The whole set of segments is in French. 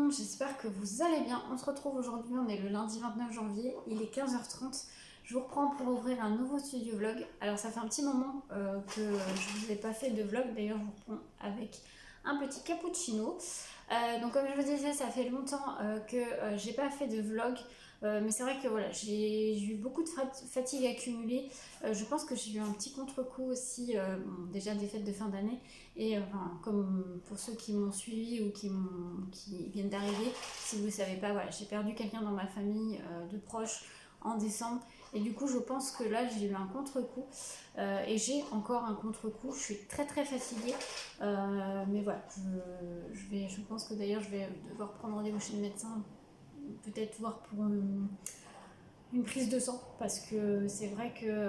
monde, j'espère que vous allez bien. On se retrouve aujourd'hui, on est le lundi 29 janvier, il est 15h30. Je vous reprends pour ouvrir un nouveau studio vlog. Alors ça fait un petit moment que je ne vous ai pas fait de vlog, d'ailleurs je vous reprends avec un petit cappuccino. Donc comme je vous disais, ça fait longtemps que j'ai pas fait de vlog. Mais c'est vrai que voilà, j'ai eu beaucoup de fatigue accumulée. Je pense que j'ai eu un petit contre-coup aussi, bon, déjà des fêtes de fin d'année. Et enfin, comme pour ceux qui m'ont suivi ou qui viennent d'arriver, si vous ne savez pas, voilà, j'ai perdu quelqu'un dans ma famille de proche en décembre. Et du coup, je pense que là, j'ai eu un contre-coup. Et j'ai encore un contre-coup. Je suis très très fatiguée. Mais voilà, je pense que d'ailleurs, je vais devoir prendre rendez-vous chez le médecin. Peut-être voir pour une prise de sang. Parce que c'est vrai que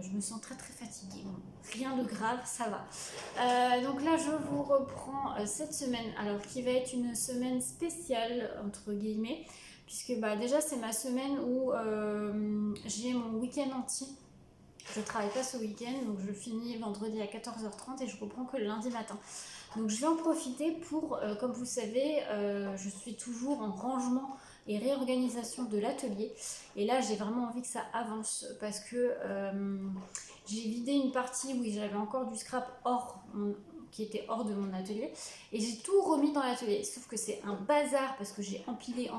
je me sens très très fatiguée. Bon, rien de grave, ça va. Donc là, je vous reprends cette semaine. Alors, qui va être une semaine spéciale, entre guillemets. Puisque bah, déjà, c'est ma semaine où j'ai mon week-end entier. Je travaille pas ce week-end, donc je finis vendredi à 14h30 et je reprends que le lundi matin. Donc je vais en profiter pour, comme vous le savez, je suis toujours en rangement et réorganisation de l'atelier. Et là, j'ai vraiment envie que ça avance parce que j'ai vidé une partie où j'avais encore du scrap qui était hors de mon atelier, et j'ai tout remis dans l'atelier, sauf que c'est un bazar parce que j'ai empilé,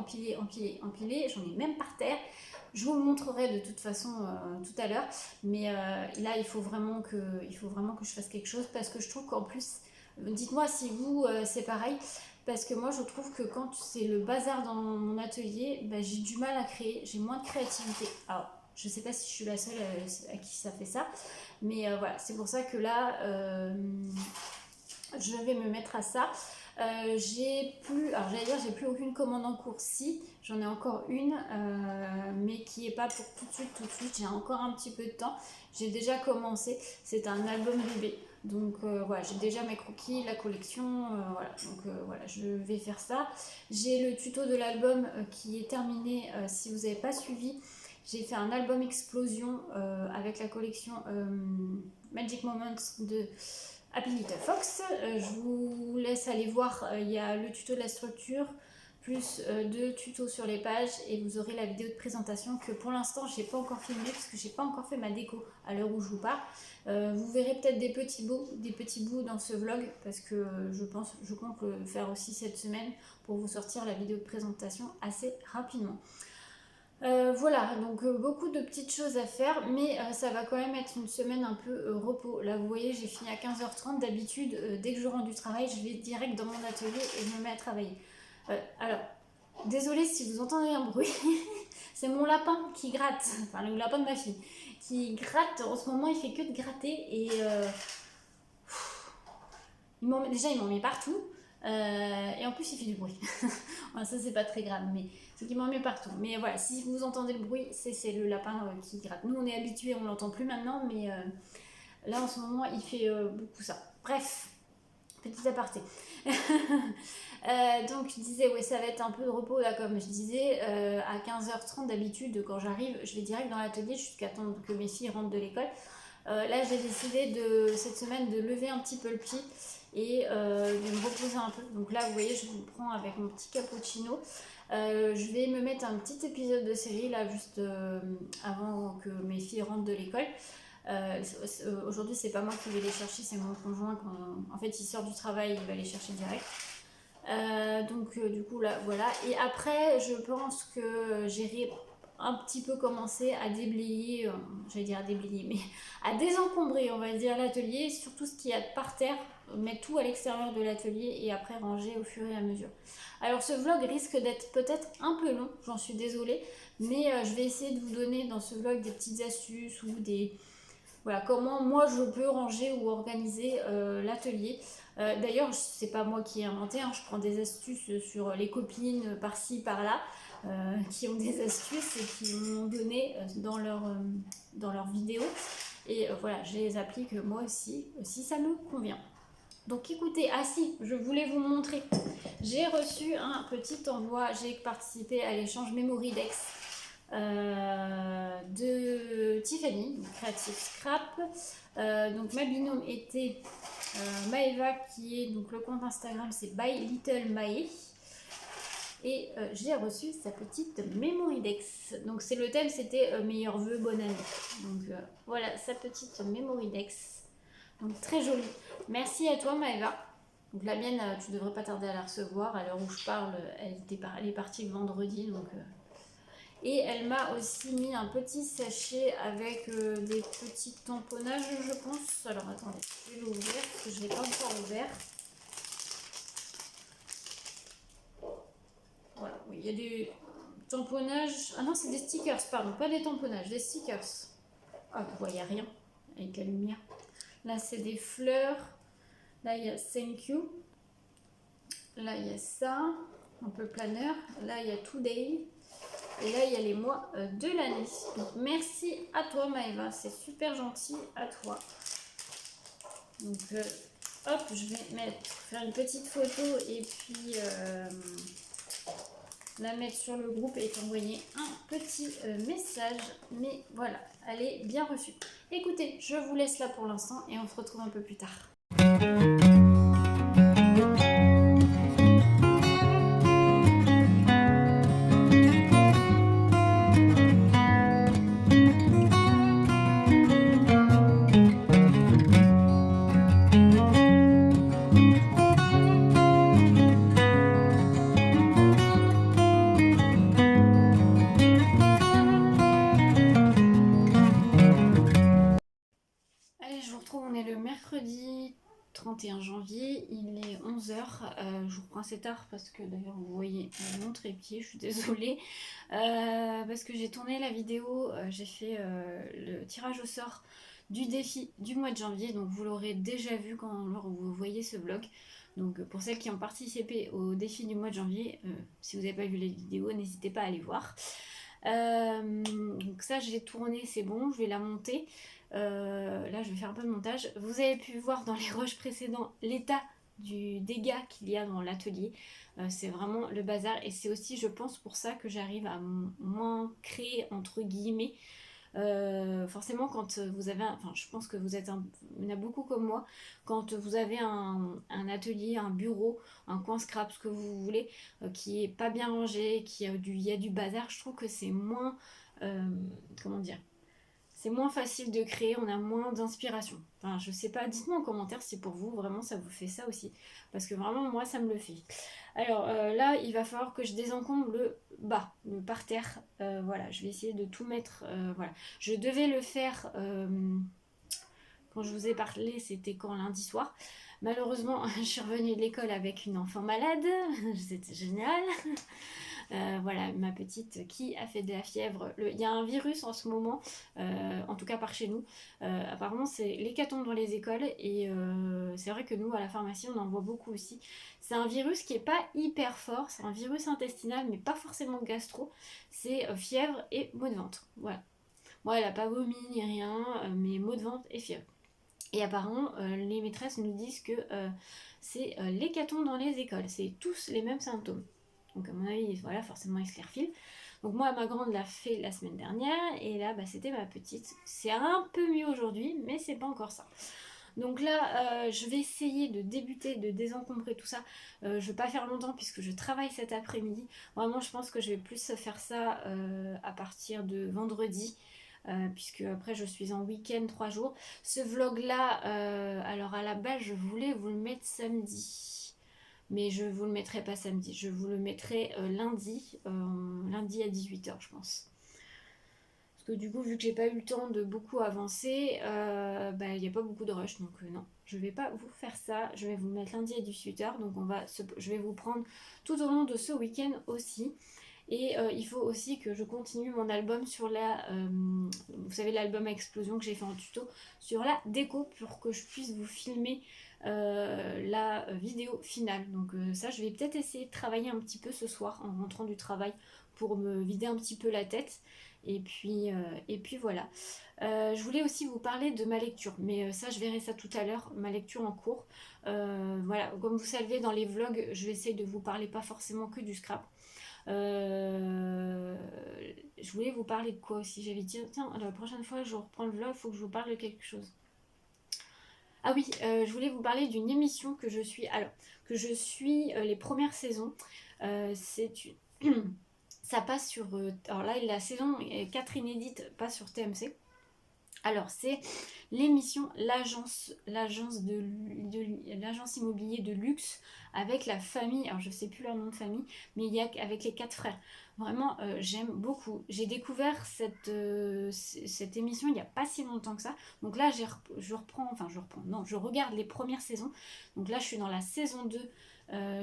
j'en ai même par terre. Je vous le montrerai de toute façon tout à l'heure, mais là il faut vraiment que je fasse quelque chose parce que je trouve qu'en plus, dites-moi si vous c'est pareil, parce que moi je trouve que quand c'est le bazar dans mon atelier, bah, j'ai du mal à créer, j'ai moins de créativité. Alors je sais pas si je suis la seule à qui ça fait ça, mais voilà, c'est pour ça que là je vais me mettre à ça. J'ai plus aucune commande en cours. Si, j'en ai encore une, mais qui est pas pour tout de suite. J'ai encore un petit peu de temps. J'ai déjà commencé. C'est un album bébé. Donc voilà, j'ai déjà mes croquis, la collection, voilà. Donc voilà, je vais faire ça. J'ai le tuto de l'album qui est terminé. Si vous n'avez pas suivi, j'ai fait un album explosion avec la collection Magic Moments de Happy Little Fox. Je vous laisse aller voir, il y a le tuto de la structure, plus deux tutos sur les pages, et vous aurez la vidéo de présentation que pour l'instant je n'ai pas encore filmé parce que j'ai pas encore fait ma déco à l'heure où je vous parle. Vous verrez peut-être des petits bouts dans ce vlog parce que je compte le faire aussi cette semaine pour vous sortir la vidéo de présentation assez rapidement. Voilà, donc beaucoup de petites choses à faire, mais ça va quand même être une semaine un peu repos. Là, vous voyez, j'ai fini à 15h30. D'habitude, dès que je rentre du travail, je vais direct dans mon atelier et je me mets à travailler. Alors, désolée si vous entendez un bruit, c'est mon lapin qui gratte, enfin le lapin de ma fille, qui gratte. En ce moment, il fait que de gratter et déjà, il m'en met partout. Et en plus, il fait du bruit. Enfin, ça, c'est pas très grave, mais c'est qu'il m'en met partout. Mais voilà, si vous entendez le bruit, c'est le lapin qui gratte. Nous, on est habitués, on l'entend plus maintenant, mais là, en ce moment, il fait beaucoup ça. Bref, petit aparté. Donc, je disais, ouais, ça va être un peu de repos, là, comme je disais. À 15h30, d'habitude, quand j'arrive, je vais direct dans l'atelier jusqu'à attendre que mes filles rentrent de l'école. Là, j'ai décidé cette semaine de lever un petit peu le pied et de me reposer un peu. Donc là, vous voyez, je vous prends avec mon petit cappuccino. Je vais me mettre un petit épisode de série là juste avant que mes filles rentrent de l'école. Aujourd'hui, c'est pas moi qui vais les chercher, c'est mon conjoint. En fait, il sort du travail, il va les chercher direct. Donc du coup là, voilà. Et après, je pense que j'irai un petit peu commencer à déblayer, j'allais dire à déblayer, mais à désencombrer, on va dire, l'atelier, surtout ce qu'il y a par terre, mettre tout à l'extérieur de l'atelier et après ranger au fur et à mesure. Alors ce vlog risque d'être peut-être un peu long, j'en suis désolée, mais je vais essayer de vous donner dans ce vlog des petites astuces ou voilà, comment moi je peux ranger ou organiser l'atelier. D'ailleurs, c'est pas moi qui ai inventé, hein, je prends des astuces sur les copines par-ci, par-là, qui ont des astuces et qui m'ont donné dans leurs vidéos. Et voilà, je les applique moi aussi, si ça me convient. Donc écoutez, ah si, je voulais vous montrer. J'ai reçu un petit envoi, j'ai participé à l'échange Memorydex de Tiffany, Creative Scrap. Donc ma binôme était Maeva, qui est donc le compte Instagram, c'est By Little Mae. Et j'ai reçu sa petite Memoridex. Donc c'est le thème, c'était meilleurs vœux, bonne année. Donc voilà, sa petite Memoridex. Donc très jolie. Merci à toi Maëva. Donc la mienne, tu devrais pas tarder à la recevoir. À l'heure où je parle, elle est partie le vendredi. Donc, et elle m'a aussi mis un petit sachet avec des petits tamponnages, je pense. Alors attendez, je vais l'ouvrir parce que je ne l'ai pas encore ouvert. Voilà, oui, il y a des tamponnages. Ah non, c'est des stickers, pardon, pas des tamponnages, des stickers. Ah, vous voyez rien avec la lumière. Là, c'est des fleurs. Là, il y a thank you. Là, il y a ça, un peu planeur. Là, il y a today. Et là, il y a les mois de l'année. Donc, merci à toi, Maëva. C'est super gentil à toi. Donc, hop, je vais faire une petite photo et puis la mettre sur le groupe et t'envoyer un petit message. Mais voilà, elle est bien reçue. Écoutez, je vous laisse là pour l'instant et on se retrouve un peu plus tard. Allez, je vous retrouve, on est le mercredi 31 janvier, il est 11h, je vous reprends assez tard parce que d'ailleurs vous voyez mon trépied, je suis désolée, parce que j'ai tourné la vidéo, j'ai fait le tirage au sort du défi du mois de janvier, donc vous l'aurez déjà vu quand vous voyez ce vlog. Donc pour celles qui ont participé au défi du mois de janvier, si vous n'avez pas vu les vidéos, n'hésitez pas à aller voir. Donc ça j'ai tourné, c'est bon, je vais la monter. Là je vais faire un peu de montage. Vous avez pu voir dans les rushs précédents l'état du dégât qu'il y a dans l'atelier. C'est vraiment le bazar et c'est aussi je pense pour ça que j'arrive à moins créer entre guillemets. Forcément quand vous avez enfin je pense que il y en a beaucoup comme moi, quand vous avez un atelier, un bureau, un coin scrap, ce que vous voulez, qui est pas bien rangé, il y a du bazar, je trouve que c'est moins comment dire, c'est moins facile de créer, on a moins d'inspiration. Enfin, je sais pas, dites-moi en commentaire si pour vous, vraiment, ça vous fait ça aussi. Parce que vraiment, moi, ça me le fait. Alors là, il va falloir que je désencombre le bas, le parterre. Voilà, je vais essayer de tout mettre. Voilà. Je devais le faire quand je vous ai parlé, c'était quand lundi soir. Malheureusement, je suis revenue de l'école avec une enfant malade. C'était génial. Voilà, ma petite qui a fait de la fièvre. Il y a un virus en ce moment, en tout cas par chez nous. Apparemment, c'est l'hécatombe dans les écoles et c'est vrai que nous, à la pharmacie, on en voit beaucoup aussi. C'est un virus qui n'est pas hyper fort, c'est un virus intestinal, mais pas forcément gastro. C'est fièvre et maux de ventre. Voilà. Moi, elle n'a pas vomi ni rien, mais maux de ventre et fièvre. Et apparemment, les maîtresses nous disent que c'est l'hécatombe dans les écoles. C'est tous les mêmes symptômes. Donc à mon avis, voilà, forcément, ils se les refilent. Donc moi, ma grande l'a fait la semaine dernière. Et là, bah, c'était ma petite. C'est un peu mieux aujourd'hui, mais c'est pas encore ça. Donc là, je vais essayer de débuter, de désencombrer tout ça. Je ne vais pas faire longtemps puisque je travaille cet après-midi. Vraiment, je pense que je vais plus faire ça à partir de vendredi. Puisque après je suis en week-end 3 jours. Ce vlog là, alors à la base je voulais vous le mettre samedi, mais je vous le mettrai pas samedi, je vous le mettrai lundi, lundi à 18h je pense. Parce que du coup vu que j'ai pas eu le temps de beaucoup avancer, il n'y a pas beaucoup de rush, donc non, je vais pas vous faire ça, je vais vous le mettre lundi à 18h, donc je vais vous prendre tout au long de ce week-end aussi. Et il faut aussi que je continue mon album sur vous savez, l'album Explosion que j'ai fait en tuto, sur la déco pour que je puisse vous filmer la vidéo finale. Donc ça, je vais peut-être essayer de travailler un petit peu ce soir en rentrant du travail pour me vider un petit peu la tête. Et puis voilà. Je voulais aussi vous parler de ma lecture, mais ça je verrai ça tout à l'heure, ma lecture en cours. Voilà, comme vous savez dans les vlogs, je vais essayer de vous parler pas forcément que du scrap. Je voulais vous parler de quoi aussi. J'avais dit, tiens, la prochaine fois je reprends le vlog, il faut que je vous parle de quelque chose. Ah oui, je voulais vous parler d'une émission que je suis. Alors, que je suis les premières saisons. Ça passe sur... alors là, la saison 4 inédite passe sur TMC. Alors, c'est l'émission l'agence immobilier de luxe avec la famille, alors je sais plus leur nom de famille, mais il y a avec les 4 frères. Vraiment, j'aime beaucoup. J'ai découvert cette émission il n'y a pas si longtemps que ça. Donc là, je regarde les premières saisons. Donc là, je suis dans la saison 2.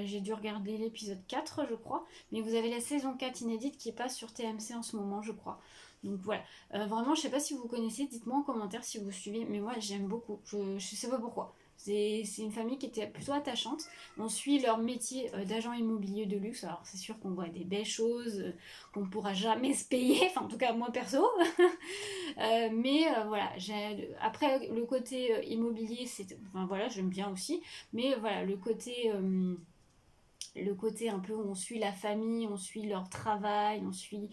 J'ai dû regarder l'épisode 4, je crois. Mais vous avez la saison 4 inédite qui passe sur TMC en ce moment, je crois. Donc voilà. Vraiment, je sais pas si vous connaissez, dites-moi en commentaire si vous suivez, mais moi j'aime beaucoup. Je sais pas pourquoi. C'est une famille qui était plutôt attachante. On suit leur métier d'agent immobilier de luxe. Alors c'est sûr qu'on voit des belles choses qu'on ne pourra jamais se payer. Enfin, en tout cas, moi perso. Voilà. Après, le côté immobilier, enfin, voilà, j'aime bien aussi. Mais voilà, le côté un peu où on suit la famille, on suit leur travail, on suit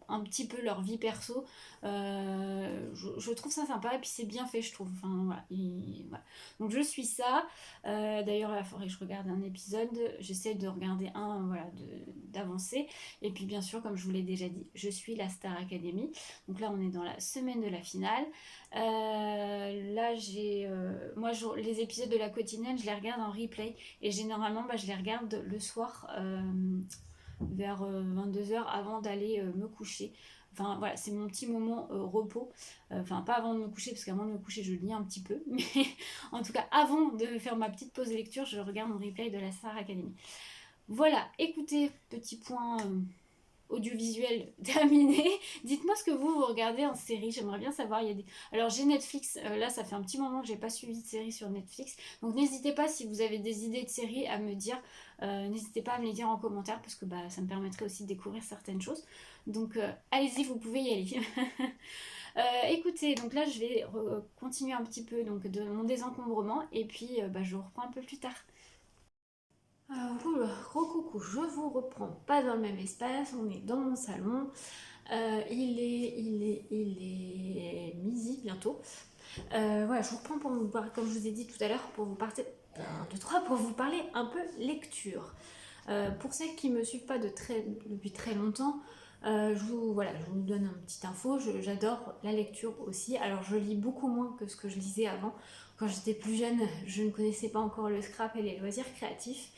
un petit peu leur vie perso. Je trouve ça sympa et puis c'est bien fait, je trouve. Enfin, voilà, voilà. Donc je suis ça. D'ailleurs, il faudrait que je regarde un épisode. J'essaie de regarder un, voilà, d'avancer. Et puis bien sûr, comme je vous l'ai déjà dit, je suis la Star Academy. Donc là, on est dans la semaine de la finale. Là, les épisodes de la quotidienne, je les regarde en replay. Et généralement, je les regarde le soir vers 22h avant d'aller me coucher. Enfin voilà, c'est mon petit moment repos. Enfin, pas avant de me coucher, parce qu'avant de me coucher, je lis un petit peu. Mais en tout cas, avant de faire ma petite pause de lecture, je regarde mon replay de la Star Academy. Voilà, écoutez, petit point audiovisuel terminé. Dites-moi ce que vous regardez en série, j'aimerais bien savoir. Alors j'ai Netflix, là ça fait un petit moment que j'ai pas suivi de série sur Netflix, donc n'hésitez pas si vous avez des idées de séries à me dire, n'hésitez pas à me les dire en commentaire parce que ça me permettrait aussi de découvrir certaines choses. Donc allez-y, vous pouvez y aller. Écoutez, donc là je vais continuer un petit peu donc, de mon désencombrement et puis je vous reprends un peu plus tard. Gros coucou, je vous reprends pas dans le même espace, on est dans mon salon. Il est midi bientôt. Voilà, je vous reprends pour vous parler, comme je vous ai dit tout à l'heure, pour vous parler, 1, 2, 3, pour vous parler un peu lecture. Pour celles qui me suivent pas depuis très longtemps, je vous donne une petite info. J'adore la lecture aussi. Alors je lis beaucoup moins que ce que je lisais avant. Quand j'étais plus jeune, je ne connaissais pas encore le scrap et les loisirs créatifs.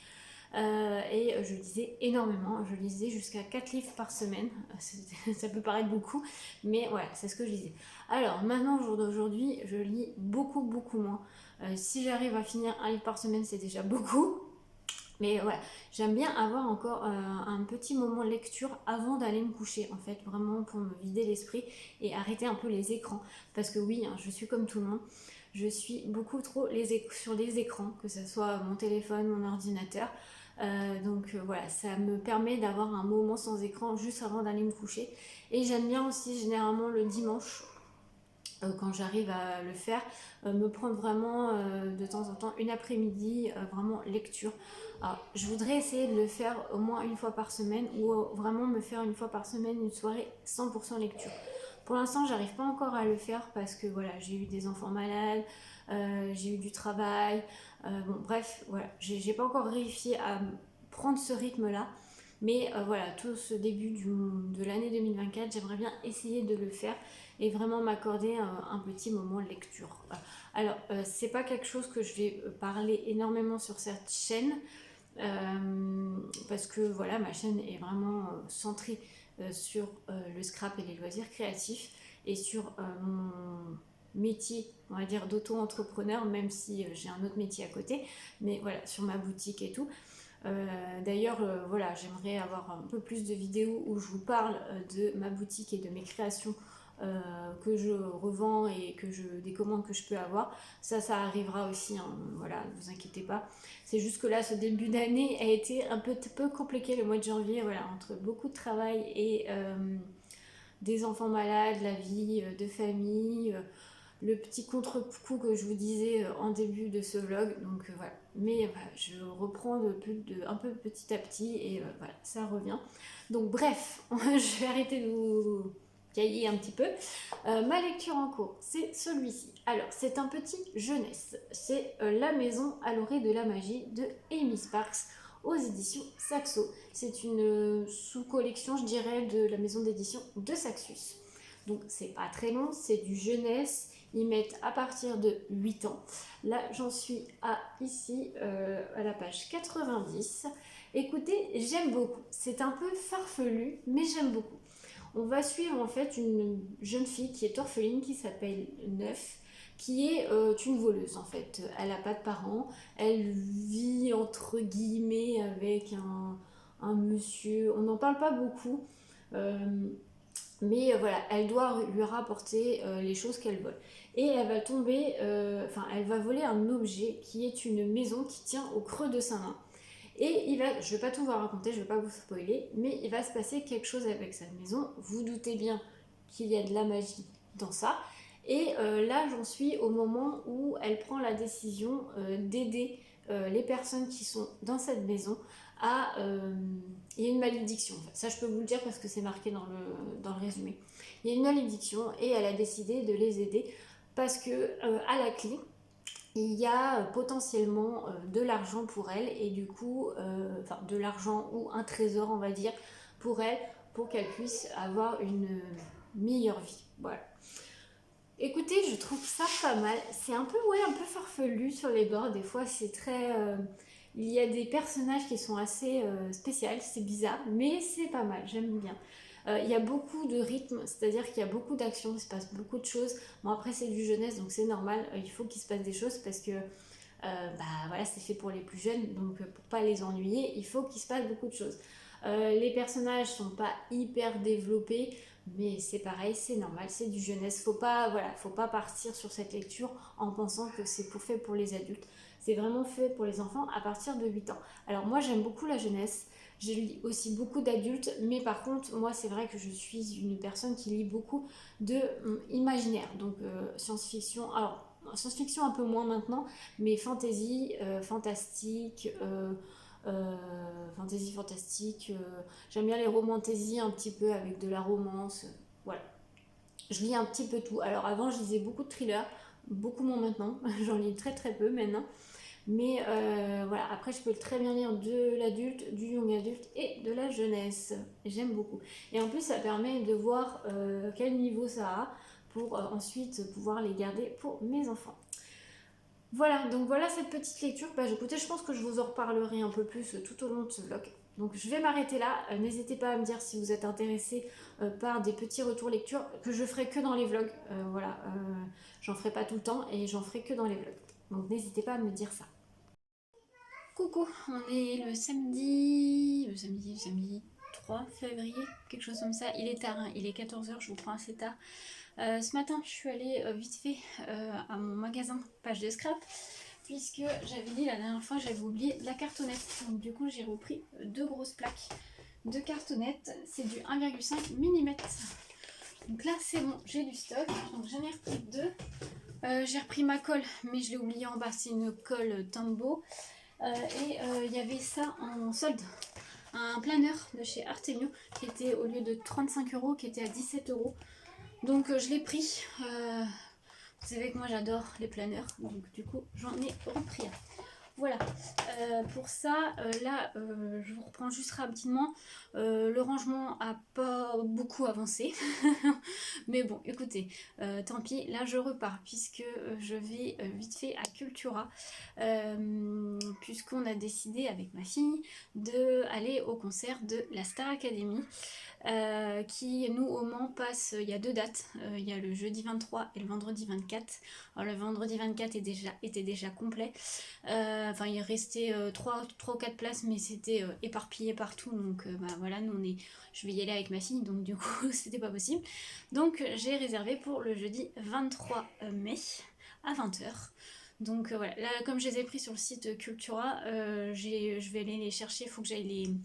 Et je lisais énormément, je lisais jusqu'à 4 livres par semaine, ça peut paraître beaucoup, mais voilà, c'est ce que je lisais. Alors maintenant, au jour d'aujourd'hui, je lis beaucoup moins. Si j'arrive à finir un livre par semaine, c'est déjà beaucoup. Mais voilà, j'aime bien avoir encore un petit moment de lecture avant d'aller me coucher, en fait, vraiment pour me vider l'esprit et arrêter un peu les écrans. Parce que oui, je suis comme tout le monde, je suis beaucoup trop sur les écrans, que ce soit mon téléphone, mon ordinateur. Donc voilà, ça me permet d'avoir un moment sans écran juste avant d'aller me coucher. Et j'aime bien aussi généralement le dimanche, quand j'arrive à le faire, me prendre vraiment de temps en temps une après-midi, vraiment lecture. Alors, je voudrais essayer de le faire au moins une fois par semaine ou vraiment me faire une fois par semaine une soirée 100% lecture. Pour l'instant, j'arrive pas encore à le faire parce que voilà, j'ai eu des enfants malades, j'ai eu du travail, bon bref, voilà, j'ai pas encore réussi à prendre ce rythme-là. Mais voilà, tout ce début de l'année 2024, j'aimerais bien essayer de le faire et vraiment m'accorder un petit moment de lecture. Alors, c'est pas quelque chose que je vais parler énormément sur cette chaîne, parce que voilà, ma chaîne est vraiment centrée sur le scrap et les loisirs créatifs et sur mon métier, on va dire, d'auto-entrepreneur, même si j'ai un autre métier à côté, mais voilà, sur ma boutique et tout. D'ailleurs, voilà, j'aimerais avoir un peu plus de vidéos où je vous parle de ma boutique et de mes créations que je revends et des commandes que je peux avoir. Ça arrivera aussi, hein, voilà, ne vous inquiétez pas. C'est juste que là, ce début d'année a été un peu compliqué le mois de janvier, voilà, entre beaucoup de travail et des enfants malades, la vie de famille, le petit contre-coup que je vous disais en début de ce vlog. Donc voilà. Mais voilà, je reprends un peu petit à petit et voilà, ça revient. Donc bref, je vais arrêter de vous cailler un petit peu. Ma lecture en cours, c'est celui-ci. Alors, c'est un petit jeunesse. C'est La maison à l'orée de la magie de Amy Sparks aux éditions Saxo. C'est une sous-collection, je dirais, de la maison d'édition de Saxus. Donc c'est pas très long, c'est du jeunesse, ils mettent à partir de 8 ans. Là j'en suis à ici à la page 90. Écoutez, j'aime beaucoup, c'est un peu farfelu mais j'aime beaucoup. On va suivre en fait une jeune fille qui est orpheline qui s'appelle Neuf, qui est une voleuse en fait. Elle n'a pas de parents, elle vit entre guillemets avec un monsieur, on n'en parle pas beaucoup. Mais voilà, elle doit lui rapporter les choses qu'elle vole. Et elle va tomber, elle va voler un objet qui est une maison qui tient au creux de Saint-Nain. Et je vais pas tout vous raconter, je vais pas vous spoiler, mais il va se passer quelque chose avec cette maison. Vous doutez bien qu'il y a de la magie dans ça. Et là, j'en suis au moment où elle prend la décision d'aider les personnes qui sont dans cette maison à... il y a une malédiction. Ça, je peux vous le dire parce que c'est marqué dans le résumé. Il y a une malédiction et elle a décidé de les aider parce que à la clé, il y a potentiellement de l'argent pour elle et du coup, de l'argent ou un trésor, on va dire, pour elle, pour qu'elle puisse avoir une meilleure vie. Voilà. Écoutez, je trouve ça pas mal. C'est un peu farfelu sur les bords. Des fois, c'est très... il y a des personnages qui sont assez spéciaux, c'est bizarre, mais c'est pas mal, j'aime bien. Il y a beaucoup de rythme, c'est-à-dire qu'il y a beaucoup d'actions, il se passe beaucoup de choses. Bon, après, c'est du jeunesse, donc c'est normal, il faut qu'il se passe des choses parce que voilà, c'est fait pour les plus jeunes, donc pour pas les ennuyer, il faut qu'il se passe beaucoup de choses. Les personnages sont pas hyper développés, mais c'est pareil, c'est normal, c'est du jeunesse. Faut pas partir sur cette lecture en pensant que c'est fait pour les adultes. C'est vraiment fait pour les enfants à partir de 8 ans. Alors moi, j'aime beaucoup la jeunesse. Je lis aussi beaucoup d'adultes, mais par contre, moi, c'est vrai que je suis une personne qui lit beaucoup de imaginaire, donc science-fiction. Alors, science-fiction un peu moins maintenant, mais fantasy, fantastique, fantastique. J'aime bien les romantaisies un petit peu avec de la romance. Voilà. Je lis un petit peu tout. Alors avant, je lisais beaucoup de thrillers, beaucoup moins maintenant. J'en lis très très peu maintenant. Mais voilà, après je peux très bien lire de l'adulte, du young adulte et de la jeunesse. J'aime beaucoup. Et en plus ça permet de voir quel niveau ça a pour ensuite pouvoir les garder pour mes enfants. Voilà, donc voilà cette petite lecture. Écoutez, je pense que je vous en reparlerai un peu plus tout au long de ce vlog. Donc je vais m'arrêter là. N'hésitez pas à me dire si vous êtes intéressé par des petits retours lecture que je ferai que dans les vlogs. Voilà, j'en ferai pas tout le temps et j'en ferai que dans les vlogs. Donc n'hésitez pas à me dire ça. Coucou, on est le samedi 3 février, quelque chose comme ça. Il est tard, hein, il est 14h, je vous prends assez tard. Ce matin, je suis allée vite fait à mon magasin Page de Scrap, puisque j'avais dit la dernière fois, j'avais oublié la cartonnette. Donc du coup, j'ai repris 2 grosses plaques de cartonnette. C'est du 1,5 mm. Donc là, c'est bon, j'ai du stock. Donc j'en ai repris 2. J'ai repris ma colle, mais je l'ai oublié en bas. C'est une colle Tombow. Et il y avait ça en solde. Un planeur de chez Artemio qui était au lieu de 35 €, qui était à 17 €. Donc je l'ai pris. Vous savez que moi j'adore les planeurs, donc du coup j'en ai repris un. Voilà, pour ça, là, je vous reprends juste rapidement. Le rangement a pas beaucoup avancé. Mais bon, écoutez, tant pis. Là, je repars puisque je vais vite fait à Cultura. Puisqu'on a décidé avec ma fille d'aller au concert de la Star Academy. Qui nous au Mans passe, il y a 2 dates, il y a le jeudi 23 et le vendredi 24. Alors le vendredi 24 était déjà complet, il restait 3 ou 4 places mais c'était éparpillé partout, donc voilà, je vais y aller avec ma fille, donc du coup c'était pas possible, donc j'ai réservé pour le jeudi 23 mai à 20 h. Donc voilà, là comme je les ai pris sur le site Cultura, je vais aller les chercher, il faut que j'aille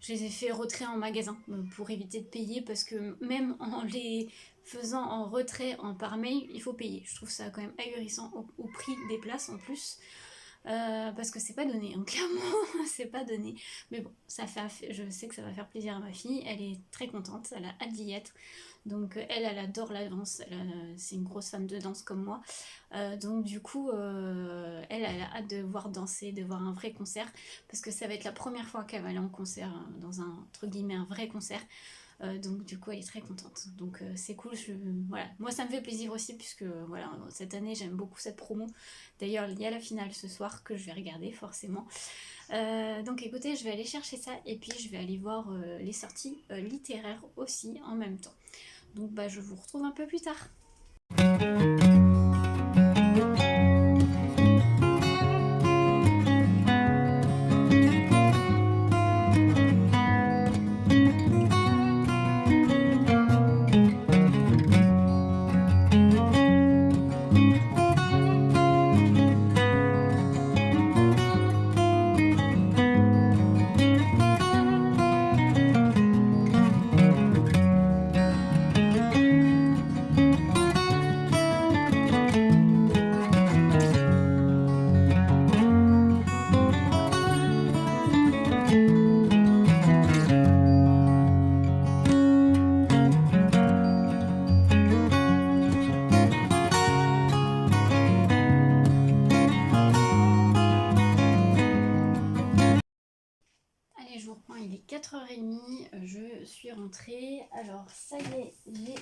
je les ai fait retrait en magasin pour éviter de payer, parce que même en les faisant en retrait par mail, il faut payer. Je trouve ça quand même ahurissant au prix des places en plus. parce que c'est pas donné, hein, clairement, c'est pas donné. Mais bon, je sais que ça va faire plaisir à ma fille, elle est très contente, elle a hâte d'y être. Donc elle adore la danse, c'est une grosse fan de danse comme moi. Donc du coup, elle a hâte de voir danser, de voir un vrai concert, parce que ça va être la première fois qu'elle va aller en concert, dans un, entre guillemets, un vrai concert. Donc du coup elle est très contente, donc c'est cool. Voilà, moi ça me fait plaisir aussi, puisque voilà, cette année j'aime beaucoup cette promo. D'ailleurs il y a la finale ce soir que je vais regarder forcément. Donc écoutez, je vais aller chercher ça, et puis je vais aller voir les sorties littéraires aussi en même temps. Donc bah je vous retrouve un peu plus tard. Allez, je vous reprends, il est 4h30, je suis rentrée. Alors, ça y est, j'ai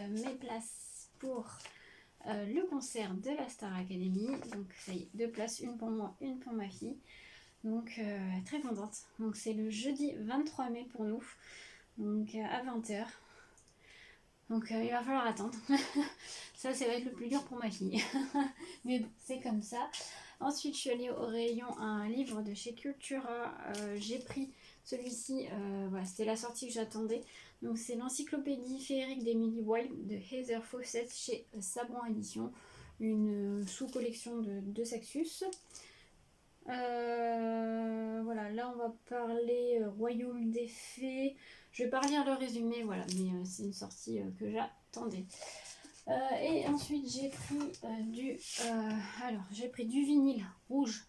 mes places pour le concert de la Star Academy. Donc, ça y est, 2 places, une pour moi, une pour ma fille. Donc, très contente. Donc, c'est le jeudi 23 mai pour nous, donc à 20h. Donc, il va falloir attendre. Ça va être le plus dur pour ma fille. Mais bon, c'est comme ça. Ensuite, je suis allée au rayon un livre de chez Cultura. J'ai pris celui-ci, voilà, c'était la sortie que j'attendais. Donc c'est l'encyclopédie féerique d'Emily Wilde de Heather Fawcett chez Sabran Édition, une sous-collection de Saxus. Voilà, là on va parler Royaume des Fées. Je vais pas relire le résumé, voilà, mais c'est une sortie que j'attendais. Et ensuite j'ai pris j'ai pris du vinyle rouge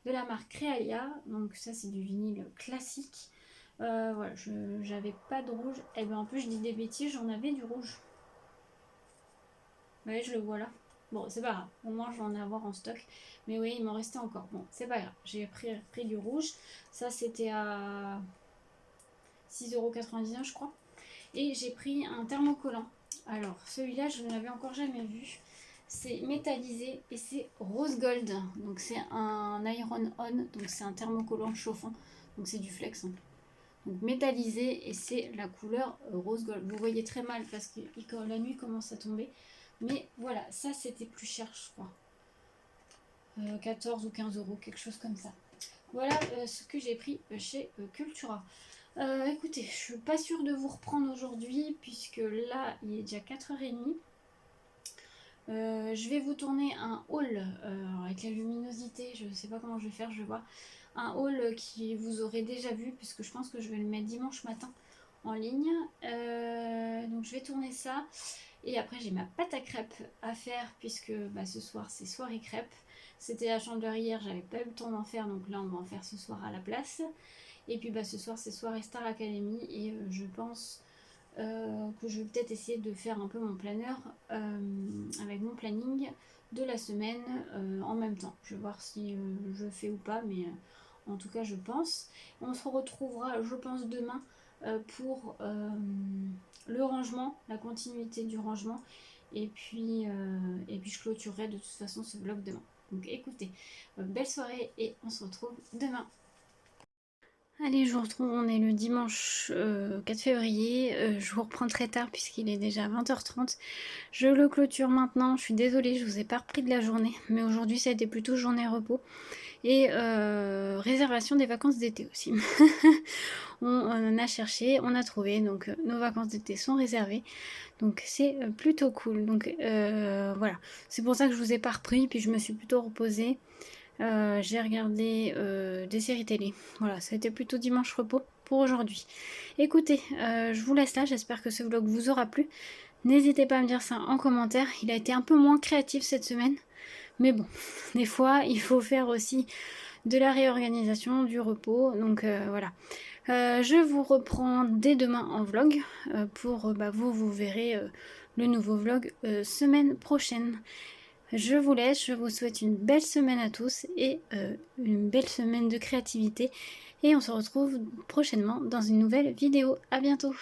de la marque Créalia. Donc ça c'est du vinyle classique. Voilà, j'avais pas de rouge. Et bien en plus je dis des bêtises, j'en avais du rouge. Vous voyez, je le vois là. Bon, c'est pas grave, au moins je vais en avoir en stock. Mais oui, il m'en restait encore. Bon, c'est pas grave, j'ai pris du rouge. Ça c'était à 6,99 € je crois. Et j'ai pris un thermocollant. Alors celui-là je ne l'avais encore jamais vu. C'est métallisé et c'est rose gold. Donc c'est un iron on, donc c'est un thermocollant chauffant. Donc c'est du flex, hein. Donc métallisé, et c'est la couleur rose gold. Vous voyez très mal parce que la nuit commence à tomber. Mais voilà, ça c'était plus cher je crois. 14 ou 15 €, quelque chose comme ça. Voilà ce que j'ai pris chez Cultura. Écoutez, je suis pas sûre de vous reprendre aujourd'hui, puisque là il est déjà 4h30. Je vais vous tourner un haul avec la luminosité, je ne sais pas comment je vais faire, je vais voir. Un haul qui vous aurez déjà vu, puisque je pense que je vais le mettre dimanche matin en ligne. Donc je vais tourner ça. Et après j'ai ma pâte à crêpes à faire, puisque ce soir c'est soirée crêpes. C'était la chandeleur hier, j'avais pas eu le temps d'en faire, donc là on va en faire ce soir à la place. Et puis ce soir c'est soirée Star Academy, et je pense que je vais peut-être essayer de faire un peu mon planeur avec mon planning de la semaine en même temps. Je vais voir si je fais ou pas, mais en tout cas je pense. On se retrouvera, je pense, demain pour le rangement, la continuité du rangement, et puis je clôturerai de toute façon ce vlog demain. Donc écoutez, belle soirée, et on se retrouve demain. Allez, je vous retrouve, on est le dimanche 4 février, je vous reprends très tard puisqu'il est déjà 20h30. Je le clôture maintenant, je suis désolée, je vous ai pas repris de la journée, mais aujourd'hui ça a été plutôt journée repos. Et réservation des vacances d'été aussi. On a cherché, on a trouvé, donc nos vacances d'été sont réservées. Donc c'est plutôt cool. Donc voilà, c'est pour ça que je vous ai pas repris, puis je me suis plutôt reposée. J'ai regardé des séries télé. Voilà, ça a été plutôt dimanche repos pour aujourd'hui. Écoutez, je vous laisse là, j'espère que ce vlog vous aura plu. N'hésitez pas à me dire ça en commentaire. Il a été un peu moins créatif cette semaine, Mais bon, des fois, il faut faire aussi de la réorganisation, du repos. Donc voilà. Je vous reprends dès demain en vlog. Vous verrez le nouveau vlog semaine prochaine. Je vous laisse, je vous souhaite une belle semaine à tous et une belle semaine de créativité. Et on se retrouve prochainement dans une nouvelle vidéo. À bientôt!